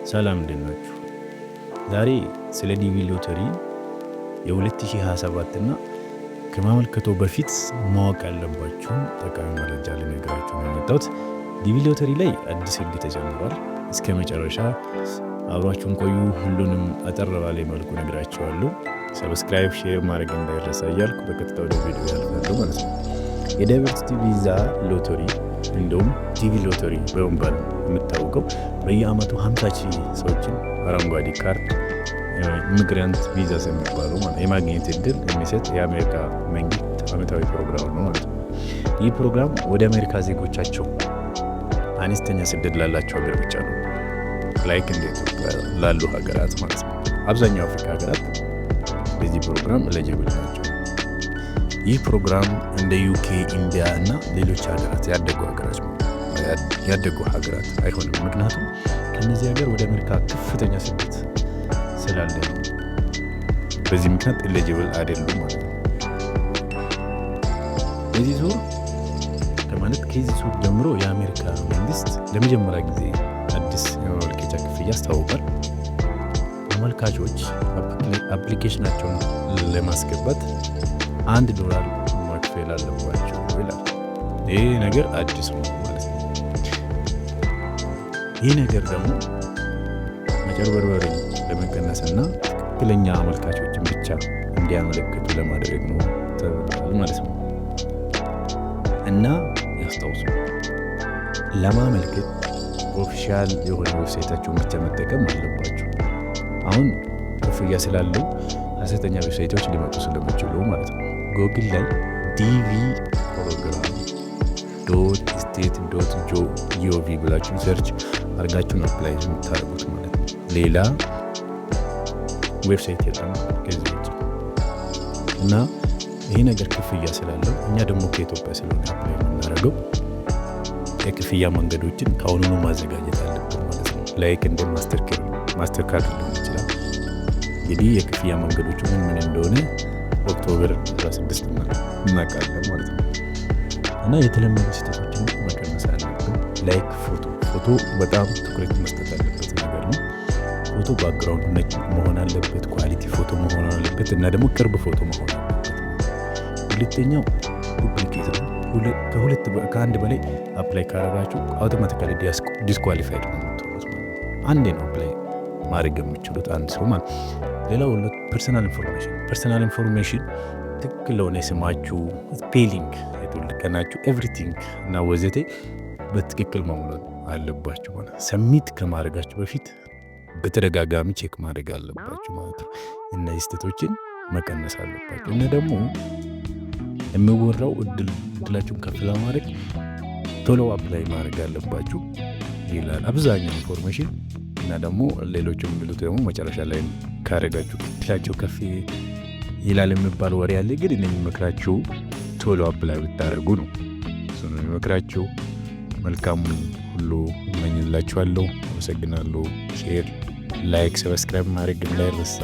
ሰላም እንዴት ናችሁ? ዛሬ ስለ ዲቪ ሎተሪ የ2027 እና ከማመልከቶ በፊት ማወቅ ያለባችሁን ጠቃሚ መረጃ ልነግራችሁ ነው የመጣሁት። ዲቪ ሎተሪ ላይ አዲስ ሕግ ተጨምሯል። እስከ መጨረሻ አብራችሁን ቆዩ። ሁሉንም አጠር ባለ መልኩ ነግራችኋለሁ። ሰብስክራይብ፣ ሼር ማድረግ እንዳይረሳ እያልኩ በቀጥታ ወደ ቪዲዮ ያልፋለሁ ማለት ነው። የዳይቨርሲቲ ቪዛ ሎተሪ እንደውም ዲቪ ሎተሪ በመባል የምታወቀው በየአመቱ 50,000 ሰዎችን አረንጓዴ ካርድ ኢሚግራንት ቪዛ የሚባለው የማግኘት እድል የሚሰጥ የአሜሪካ መንግስት አመታዊ ፕሮግራም ነው ማለት ነው። ይህ ፕሮግራም ወደ አሜሪካ ዜጎቻቸው አነስተኛ ስደት ላላቸው ሀገር ብቻ ነው፣ ላይክ እንደ ኢትዮጵያ ላሉ ሀገራት ማለት ነው። አብዛኛው አፍሪካ ሀገራት በዚህ ፕሮግራም ኤሊጂብል ናቸው። ይህ ፕሮግራም እንደ ዩኬ፣ ኢንዲያ እና ሌሎች ሀገራት ያደጉ ሀገራት አይሆንም። ምክንያቱም ከነዚህ ሀገር ወደ አሜሪካ ከፍተኛ ስደት ስላለ ነው። በዚህ ምክንያት ኤሊጂብል አይደሉም ማለት ነው። ከዚህ ዙር ጀምሮ የአሜሪካ መንግስት ለመጀመሪያ ጊዜ አዲስ የማመልከቻ ክፍያ አስታውቋል። አመልካቾች አፕሊኬሽናቸውን ለማስገባት $1 መክፈል አለባቸው ይላል። ይህ ነገር አዲስ ነው ማለት ነው። ይህ ነገር ደግሞ መጨበርበር ለመቀነስና ትክክለኛ አመልካቾችን ብቻ እንዲያመለክቱ ለማድረግ ነው ተብሏል ማለት ነው። እና ያስታውሱ፣ ለማመልከት ኦፊሻል የሆነ ዌብሳይታቸውን ብቻ መጠቀም አለባቸው። አሁን ክፍያ ስላለው ሐሰተኛ ዌብሳይቶች ሊመጡ ስለሚችሉ ማለት ነው። ጎግል ላይ ዲቪ ፕሮግራም .state.gov ብላችሁ ሰርች አድርጋችሁን አፕላይ የምታደርጉት ማለት ነው። ሌላ ዌብሳይት የለም ከዚህ ውጭ። እና ይህ ነገር ክፍያ ስላለው እኛ ደግሞ ከኢትዮጵያ ስለሆነ አፕላይ የምናደርገው የክፍያ መንገዶችን ከአሁኑኑ ማዘጋጀት አለብን ማለት ነው። ላይክ እንደ ማስተር ካርድ ሊሆን ይችላል። እንግዲህ የክፍያ መንገዶቹ ምን እንደሆነ ኦክቶበር 16 እናውቃለን ማለት ነው። እና የተለመዱ ስህተቶችን መቀነስ አለብን። ላይክ ፎቶ በጣም ትኩረት መስጠት ያለበት ነገር ነው። ፎቶ ባክግራውንድ ነጭ መሆን አለበት፣ ኳሊቲ ፎቶ መሆን አለበት እና ደግሞ ቅርብ ፎቶ መሆን አለበት። ሁለተኛው ዱፕሊኬት ነው። ከአንድ በላይ አፕላይ ካረጋችሁ አውቶማቲካሊ ዲስኳሊፋይድ ነው የምትሆኑት ማለት ነው። አንዴ ነው አፕላይ ማድረግ የምችሉት አንድ ሰው ማለት። ሌላው ፐርሰናል ኢንፎርሜሽን ትክክል ሆነ ስማችሁ፣ ስፔሊንግ፣ የትውልድ ቀናችሁ፣ ኤቭሪቲንግ እና ወዘተ በትክክል መሙላት አለባችሁ ማለት። ሰሚት ከማድረጋችሁ በፊት በተደጋጋሚ ቼክ ማድረግ አለባችሁ ማለት ነው። እነዚህ ስህተቶችን መቀነስ አለባችሁ እና ደግሞ የሚወራው እድላችሁን ከፍ ለማድረግ ቶሎ አፕላይ ማድረግ አለባችሁ ይላል አብዛኛው ኢንፎርሜሽን። እና ደግሞ ሌሎችም የሚሉት ደግሞ መጨረሻ ላይ ካረጋችሁ እድላችሁ ከፍ ይላል የሚባል ወሬ ያለ። ግን እኔ የሚመክራችሁ ቶሎ አፕላይ ብታደርጉ ነው። እሱ ነው የሚመክራችሁ። መልካሙን ሁሉ እመኝላችኋለሁ። አመሰግናለሁ። ሼር፣ ላይክ፣ ሰብስክራይብ ማድረግ እንዳይረሳ።